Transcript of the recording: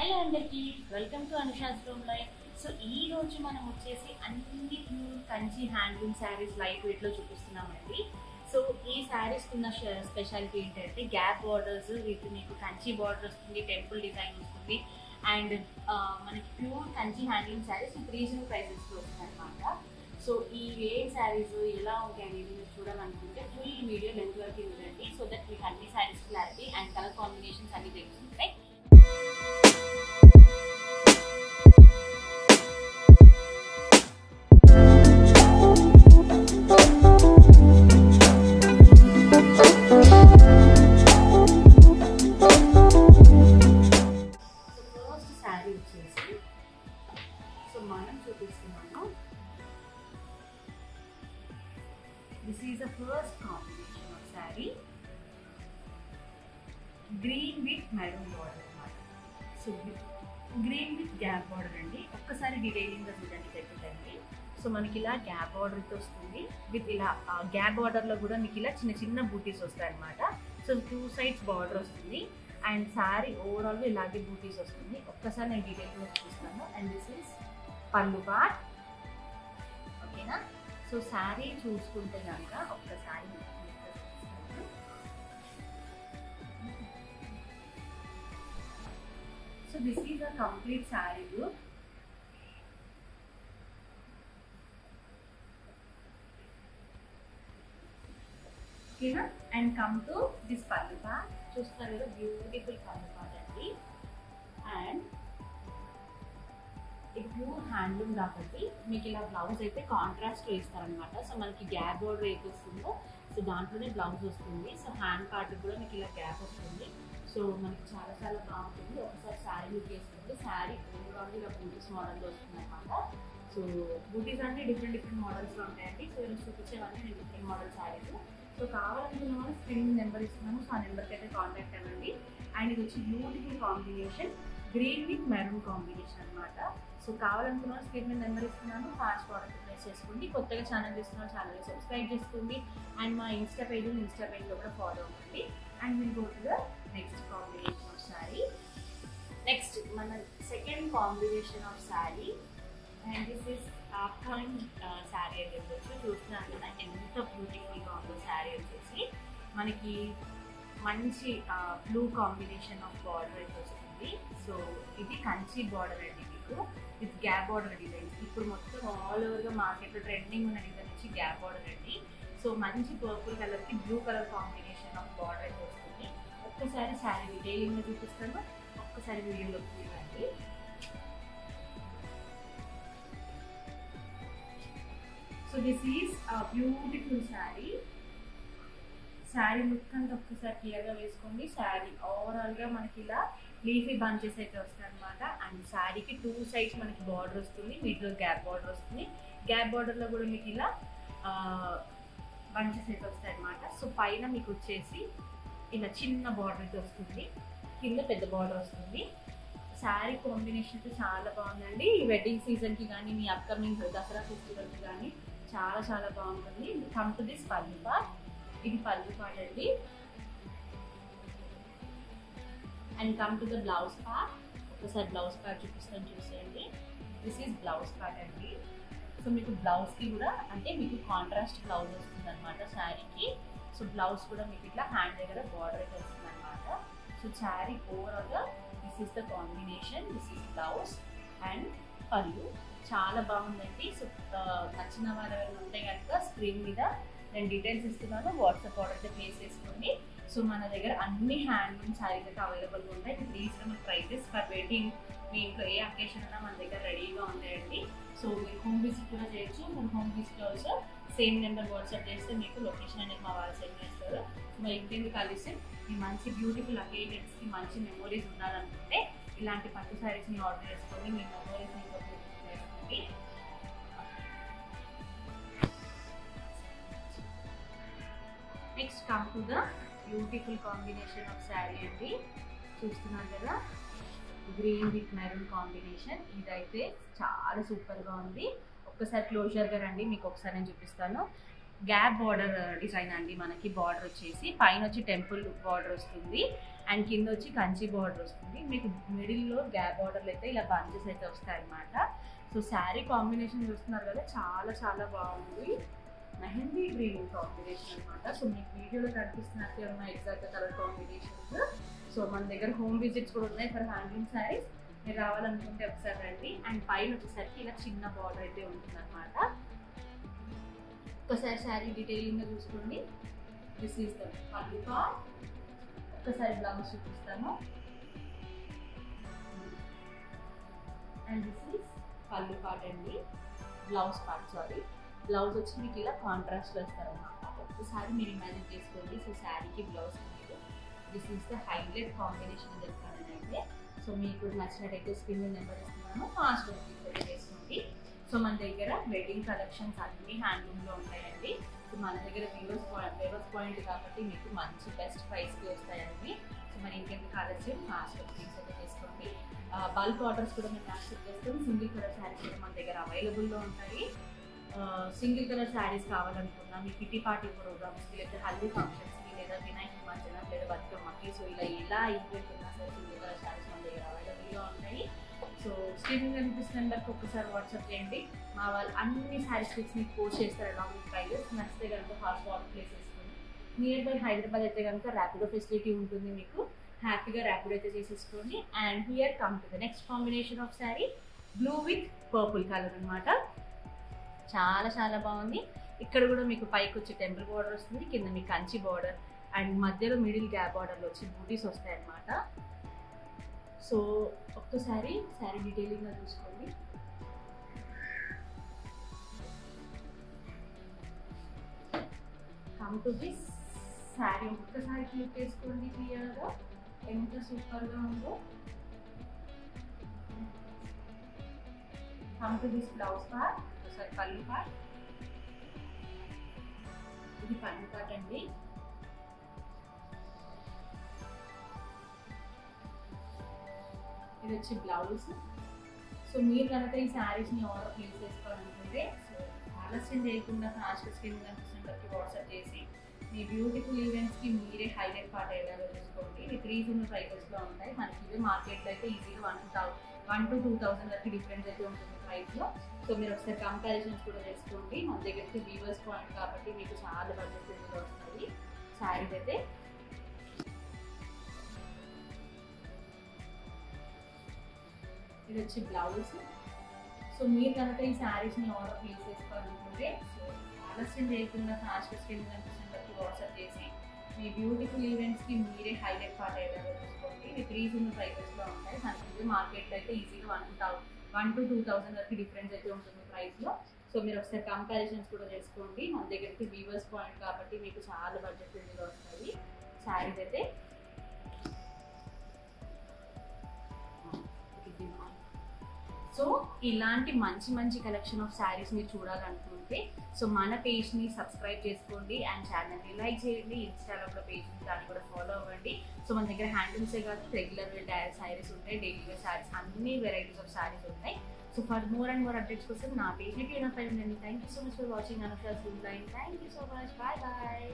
Hello అందరికీ welcome to Anusha's room life. So ఈ రోజు మనం వచ్చేసి అన్ని pure Kanchi handloom saris light weight లో చూపిస్తున్నామండి. సో ఈ శారీస్ ఉన్న స్పెషాలిటీ ఏంటంటే గ్యాప్ బార్డర్స్, వీటి మీకు కంచి బార్డర్ వస్తుంది, టెంపుల్ డిజైన్ వస్తుంది అండ్ మనకి pure Kanchi handloom saris with reasonable prices లో వస్తాయి అనమాట. సో ఈ శారీస్ ఎలా ఉంటాయి అనేది మీరు చూడాలనుకుంటే ఫుల్ వీడియో లెంత్ వరకు ఉందండి. సో దట్ మీకు అన్ని saris clarity and colour combinations అన్ని తెలుస్తుంటాయి. This is the first combination of saree, green with maroon border. So green with gap border andi. ఒక్కసారి డీటెయిలింగ్ గా చూడండి పెట్టండి. సో మనకి ఇలా గ్యాప్ బార్డర్ తో వస్తుంది, విత్ ఇలా గ్యాప్ బార్డర్ లో కూడా మీకు ఇలా చిన్న చిన్న బూటీస్ వస్తాయి అన్నమాట. సో 2 sides బార్డర్ వస్తుంది అండ్ సారీ ఓవరాల్ గా ఇలాగే బూటీస్ వస్తుంది. ఒక్కసారి నేను డీటెయిల్ గా చూపిస్తాను. అండ్ దిస్ ఇస్ పల్లు పార్ట్, ఓకేనా. సో శారీ చూసుకుంటే కనుక ఒక్కసారి so this is a complete sari look. ఓకేనా. అండ్ కమ్ టు దిస్ పల్లు పార్ట్. చూస్తున్నారు కదా, బ్యూటిఫుల్ పల్లు పార్ట్ అండి. అండ్ ప్యూర్ హ్యాండ్లూమ్ కాబట్టి మీకు ఇలా బ్లౌజ్ అయితే కాంట్రాస్ట్లో ఇస్తారనమాట. సో మనకి గ్యాప్ బోర్డర్ ఏది వస్తుందో సో దాంట్లోనే బ్లౌజ్ వస్తుంది. సో హ్యాండ్ పార్ట్ కూడా మీకు ఇలా గ్యాప్ వస్తుంది. సో మనకి చాలా చాలా బాగుంటుంది. ఒకసారి శారీ లుక్ వేసుకుంటే శారీ ఓవరాల్ ఇలా బూటీస్ మోడల్లో వస్తుంది అనమాట. సో బూటీస్ అన్ని డిఫరెంట్ మోడల్స్లో ఉంటాయండి. సో ఇలా చూపించేవన్నీ నేను డిఫరెంట్ మోడల్ శారీస్. సో కావాలనుకున్న వాళ్ళు స్క్రీన్ నెంబర్ ఇస్తున్నాము. సో ఆ నెంబర్కి అయితే కాంటాక్ట్ అవ్వండి. అండ్ ఇది వచ్చి beautiful combination, green with maroon combination అనమాట. సో కావాలనుకున్న స్క్రీన్ మీద నెంబర్ ఇస్తున్నాను, ఫాస్ట్ ప్రోడక్ట్ ప్లేస్ చేసుకోండి. కొత్తగా ఛానల్ చూస్తున్న ఛానల్ని సబ్స్క్రైబ్ చేసుకోండి. అండ్ మా ఇన్స్టా పేజ్లో కూడా ఫాలో అవ్వండి. అండ్ మీరు go to the next combination of sari. Next మన second combination of sari. And this is upcoming sari అయితే చూస్తున్నారు కదా ఎంత బ్యూటిఫుల్గా ఉందో. శారీ వచ్చేసి మనకి మంచి బ్లూ కాంబినేషన్ ఆఫ్ బార్డర్ అయితే వస్తుంది. సో ఇది కంచి బార్డర్ అండి మీకు, విత్ గ్యాప్ బార్డర్ డిజైన్. ఇప్పుడు మొత్తం ఆల్ ఓవర్గా మార్కెట్లో ట్రెండింగ్ ఉన్న డిజైన్ వచ్చి గ్యాప్ బార్డర్ అండి. సో మంచి పర్పుల్ కలర్కి blue colour combination of border అయితే వస్తుంది. ఒక్కసారి శారీ డీటెయిలింగ్గా చూపిస్తాను, ఒక్కసారి వీడియోలో చూడండి. So this is beautiful sari. Sari look అంతా ఒక్కసారి క్లియర్గా వేసుకోండి. శారీ ఓవరాల్గా మనకి ఇలా లీఫీ బంచెస్ అయితే వస్తాయి అనమాట. అండ్ శారీకి 2 sides మనకి బార్డర్ వస్తుంది, వీటిలో గ్యాప్ బార్డర్ వస్తుంది. గ్యాప్ బార్డర్లో కూడా మీకు ఇలా బంచెస్ అయితే వస్తాయి అనమాట. సో పైన మీకు వచ్చేసి ఇలా చిన్న బార్డర్ అయితే వస్తుంది, కింద పెద్ద బార్డర్ వస్తుంది. శారీ కాంబినేషన్ అయితే చాలా బాగుందండి. ఈ వెడ్డింగ్ సీజన్కి కానీ మీ అప్కమింగ్ దసరా ఫెస్టివల్కి కానీ చాలా చాలా బాగుంటుంది. కమ్ టు దిస్ పల్లు పార్ట్. ఇది పల్లు పార్ట్ అండి. And come to the blouse part. ఒకసారి బ్లౌజ్ పార్ట్ చూపిస్తాను, చూసేయండి. దిస్ ఈజ్ బ్లౌజ్ పార్ట్ అండి. సో మీకు బ్లౌజ్కి కూడా అంటే మీకు కాంట్రాస్ట్ బ్లౌజ్ వస్తుంది అనమాట శారీకి. సో బ్లౌజ్ కూడా మీకు ఇట్లా హ్యాండ్ దగ్గర బార్డర్ అయితే వస్తుంది అనమాట. సో శారీ ఓవరాల్గా this is the combination. This is blouse and పళ్ళు. చాలా బాగుందండి. సో నచ్చిన వారు ఎవరైనా ఉంటే కనుక స్క్రీన్ మీద నేను డీటెయిల్స్ ఇస్తున్నాను, వాట్సాప్ ఆర్డర్ అయితే ప్లేస్ చేసుకోండి. సో మన దగ్గర అన్ని హ్యాండ్లూమ్ శారీస్ అయితే అవైలబుల్గా ఉంటాయి with reasonable prices. For wedding మీ ఇంట్లో ఏ అకేషన్ అయినా మన దగ్గర రెడీగా ఉంటాయండి. సో మీరు హోమ్ విజిట్ కూడా చేయొచ్చు. మీరు home visit also same number WhatsApp చేస్తే మీకు లొకేషన్ అనేది మా వాళ్ళు సెండ్ చేస్తారు. మరి ఇంకెందుకు కలిసి మీ మంచి బ్యూటిఫుల్ అకేషన్స్కి మంచి మెమోరీస్ ఉండాలనుకుంటే ఇలాంటి పట్టు శారీస్ని ఆర్డర్ చేసుకొని మీ మెమోరీస్ని చేసుకోండి. Next come to the beautiful combination of sari అండి. చూస్తున్నారు కదా, గ్రీన్ విత్ మెరూన్ కాంబినేషన్. ఇదైతే చాలా సూపర్గా ఉంది. ఒక్కసారి క్లోజర్గా రండి, మీకు ఒకసారి నేను చూపిస్తాను. గ్యాప్ బార్డర్ డిజైన్ అండి. మనకి బార్డర్ వచ్చేసి పైన వచ్చి టెంపుల్ బార్డర్ వస్తుంది అండ్ కింద వచ్చి కంచి బార్డర్ వస్తుంది. మీకు మిడిల్లో గ్యాప్ బార్డర్లు అయితే ఇలా బంచెస్ అయితే వస్తాయి అన్నమాట. సో శారీ కాంబినేషన్ చూస్తున్నారు కదా, చాలా చాలా బాగుంది. మెహందీ గ్రీన్ కాంబినేషన్ అనమాట. సో మీకు వీడియోలో కనిపిస్తున్నట్టే ఉన్న ఎగ్జాక్ట్ కలర్ కాంబినేషన్స్. సో మన దగ్గర హోమ్ విజిట్స్ కూడా ఉన్నాయి ఫర్ హ్యాండ్లూమ్ శారీస్. మీరు రావాలనుకుంటే ఒకసారి రండి. అండ్ పైన వచ్చేసరికి ఇలా చిన్న బార్డర్ అయితే ఉంటుంది అనమాట. ఒకసారి శారీ డీటెయిలింగ్గా చూసుకోండి. దిస్ ఈస్ ద పల్లు పార్ట్. ఒక్కసారి బ్లౌజ్ చూపిస్తాను. అండ్ దిస్ ఈస్ పల్లు పార్ట్ అండి, బ్లౌజ్ పార్ట్ సారీ. బ్లౌజ్ వచ్చి మీకు ఇలా కాంట్రాస్ట్లో ఇస్తారన్నమాట. ఒక్కసారి మీరు ఇమాజిన్ చేసుకోండి. సో శారీకి బ్లౌజ్ మీరు this is the highlight combination అని చెప్తాను నేనైతే. సో మీకు నచ్చినట్టయితే స్క్రీన్ నెంబర్ ఇస్తున్నాను, ఫాస్ట్ అయితే చేసుకోండి. సో మన దగ్గర వెడ్డింగ్ కలెక్షన్స్ అన్ని హ్యాండ్లూమ్లో ఉంటాయండి. సో మన దగ్గర వేవర్స్ పాయింట్ కాబట్టి మీకు మంచి బెస్ట్ ప్రైస్కి వస్తాయండి. సో మరి ఇంకెందుకు ఆలస్యం, ఫాస్ట్ థింగ్స్ అయితే చేసుకోండి. బల్క్ ఆర్డర్స్ కూడా మేము యాక్సెప్ట్ చేస్తాం. సింగిల్ కలర్ శారీస్ కూడా మన దగ్గర అవైలబుల్లో ఉంటాయి. సింగిల్ కలర్ శారీస్ కావాలనుకున్నా, మీ కిట్టి పార్టీ ప్రోగ్రామ్స్కి, లేదా హల్దీ ఫంక్షన్స్కి, లేదా వినాయక నిమజ్జనం, లేదా బతుకమ్మకి, సో ఇలా ఎలా ఈవెంట్ ఉన్నా సరే సింగిల్ కలర్ శారీస్ మన దగ్గర అవైలబుల్గా ఉంటాయి. సో స్క్రీన్ కనిపిస్తున్న నెంబర్కి ఒక్కసారి వాట్సాప్ చేయండి. మా వాళ్ళు అన్ని శారీస్ పిక్స్ మీకు పోస్ట్ చేస్తారు అలాంగ్ విత్ ప్రైజెస్. నచ్చితే కనుక ఫాస్ట్ ఆర్డర్ ప్లేస్ చేసుకోండి. నియర్ బై హైదరాబాద్ అయితే కనుక ర్యాపిడో ఫెసిలిటీ ఉంటుంది, మీకు హ్యాపీగా ర్యాపిడో అయితే చేసేసుకోండి. And here come to the next combination of sari, blue with purple colour అనమాట. చాలా చాలా బాగుంది. ఇక్కడ కూడా మీకు పైకి వచ్చి టెంపుల్ బార్డర్ వస్తుంది, కింద మీకు కంచి బార్డర్, అండ్ మధ్యలో మిడిల్ గ్యాప్ బార్డర్లో వచ్చి బూటీస్ వస్తాయి అన్నమాట. సో ఒక్కసారి శారీ డీటెయిలింగ్గా చూసుకోండి. కమ్ టు దిస్ శారీ, ఒక్కసారి క్లిక్ చేసుకోండి క్లియర్గా, ఎంత సూపర్గా ఉందో. Come to this blouse part, ఒకసారి పల్లు పార్ట్. ఇది పల్లు పార్ట్ అండి. ఇది వచ్చి బ్లౌజ్. సో మీరు కనుక ఈ శారీస్ని ఆర్డర్ ప్లేస్ చేసుకోవాలనుకుంటే సో ఆలస్యం చేయకుండా ఫాస్ట్ స్క్రీన్ కనిపిస్తున్నట్టు వాట్సాప్ చేసి మీ బ్యూటిఫుల్ ఈవెంట్స్కి మీరే హైలైట్ పార్ట్ అయ్యేలాగా చూసుకోండి. ఇది రీజనబుల్ ప్రైజెస్లో ఉంటాయి. మనకి ఇవి మార్కెట్లో అయితే ఈజీగా 1 to 2,000 వరకు డిఫరెన్స్ అయితే ఉంటుంది ప్రైస్లో. సో మీరు ఒకసారి కంపారిజన్స్ కూడా చేసుకోండి. మన దగ్గరికి వీవర్స్ పాయింట్ కాబట్టి మీకు చాలా బడ్జెట్ ఫ్రెండ్లీగా వస్తుంది శారీస్ అయితే. ఇది వచ్చి బ్లౌజ్. సో మీరు కనుక ఈ శారీస్ని ఆర్డర్ ప్లేస్ చేసుకోవాలనుకుంటే సో ఆలస్యం చేయకుండా ఫాస్ట్ స్క్రీన్ కనిపిస్తున్నట్టు వాట్సాప్ చేసి మీ బ్యూటిఫుల్ ఈవెంట్స్కి మీరే హైలైట్ పార్ట్ అయ్యేలాగా చూసుకోండి. ఇది రీజనబుల్ ప్రైజెస్లో ఉంటాయి. మనకి ఇది మార్కెట్లో అయితే ఈజీగా 1 to 2,000 వరకు డిఫరెన్స్ అయితే ఉంటుంది ప్రైస్లో. సో మీరు ఒకసారి కంపారిజన్స్ కూడా చేసుకోండి. మన దగ్గరికి వీవర్స్ పాయింట్ కాబట్టి మీకు చాలా బడ్జెట్ ఫ్రెండ్లీగా వస్తాయి శారీస్ అయితే. సో ఇలాంటి మంచి మంచి కలెక్షన్ ఆఫ్ శారీస్ మీరు చూడాలనుకుంటే సో మన పేజ్ని సబ్స్క్రైబ్ చేసుకోండి అండ్ ఛానల్ని లైక్ చేయండి. ఇన్స్టాగ్రామ్ కూడా పేజ్ని దాన్ని కూడా ఫాలో అవ్వండి. సో మన దగ్గర హ్యాండ్లూమ్సే కాదు, రెగ్యులర్ వేర్ శారీస్ ఉంటాయి, డైలీ వేర్ శారీస్, అన్ని వెరైటీస్ ఆఫ్ శారీస్ ఉంటాయి. So for more and more updates కోసం నా పేజ్ని ట్యూన్ అప్ అయ్యండి. Thank you so much for watching Anusha's line. Thank you so much. Bye bye.